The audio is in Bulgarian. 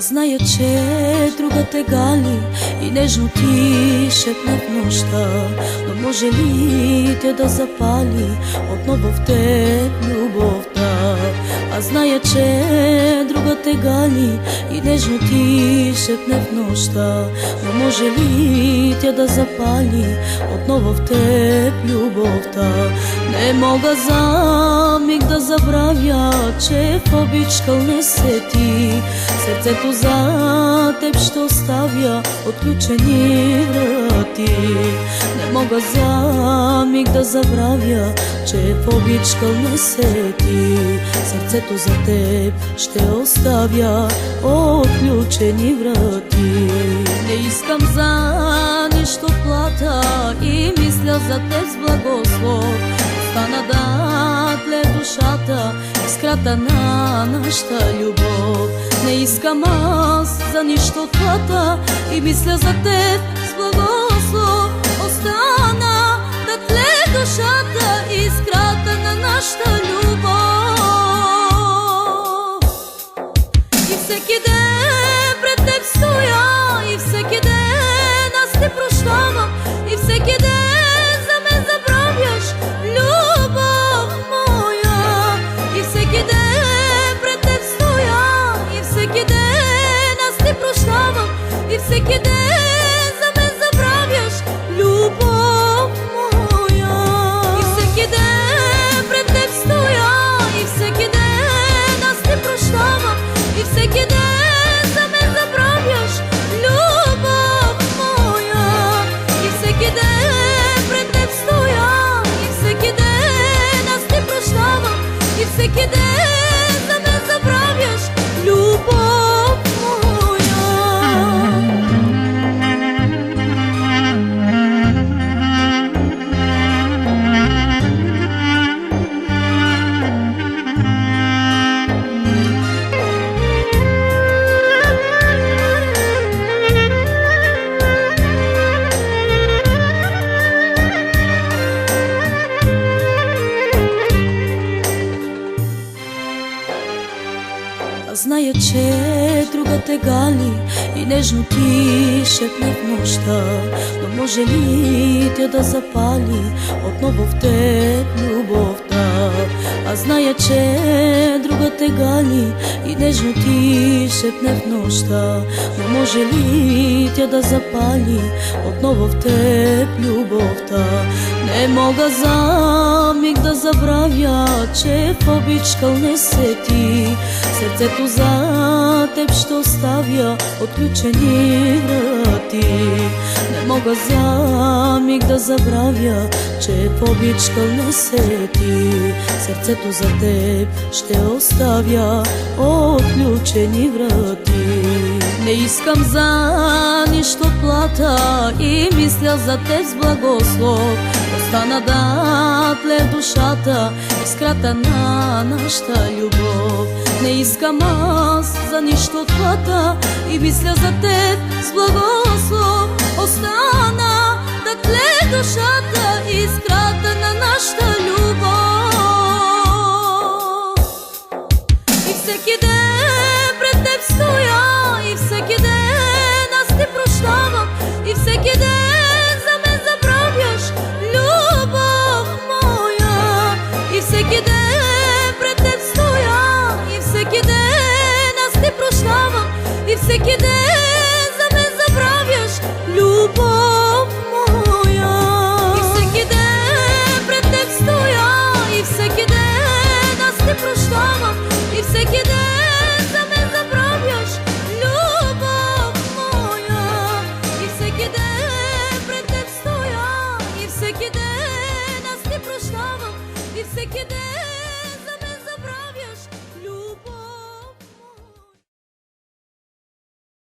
Зная, че друга те гали и нежно ти шепне в нощта, но може ли тя да запали отново в теб любовта? Аз зная, че друга те гали и нежно ти шепне в нощта, но може ли тя да запали отново в теб любовта? Не мога за миг да забравя, че в обичкал не се ти. Сърцето за теб ще оставя отключени врати. Не мога за миг да забравя, че в обичкал не се ти. Сърцето за теб ще оставя отключени врати. Не искам за нищо плата и мисля за теб с благослов. Остана да тле душата, искрата на нашата любов. Не искам аз за нищо плата и мисля за теб с благослов. Остана да тле душата, искрата на нашата любов. И всеки ден пред теб стоя, и всеки ден аз те прощавам, и всеки ден за мен забравяш, любов моя. И всеки ден пред теб стоя, и всеки ден аз те прощавам, и всеки ден за мен забравяш, любов моя. И всеки ден пред теб стоя, и всеки ден аз те прощавам, и всеки ден за мен забравяш, любов моя. И всеки ден пред теб стоя, и всеки ден аз те прощавам, и всеки ден за мен забравяш, любов моя. Аз зная, че друга те гали и нежно ти шепне в нощта, но може ли тя да запали отново в теб любовта? Аз зная, че друга те гали и нежно ти шепне в нощта, но може ли тя да запали отново в теб любовта? Не мога за миг да забравя, че в обичкал не се ти. Сърцето за теб ще оставя отключени врати. Не мога за миг да забравя, че в обичкал не се ти. Сърцето за теб ще оставя отключени врати. Не искам за нищо плата и мисля за теб с благослов. Остана да тле душата, искрата на нашата любов. Не искам аз за нищо плата и мисля за теб с благослов. Остана да тле душата, искрата на нашата любов. И всеки ден пред теб стоя, и всеки ден аз те прощавам, и всеки ден за мен забравяш, любов моя. И всеки ден пред теб стоя, и всеки ден аз те прощавам, и всеки ден за мен забравяш, любов.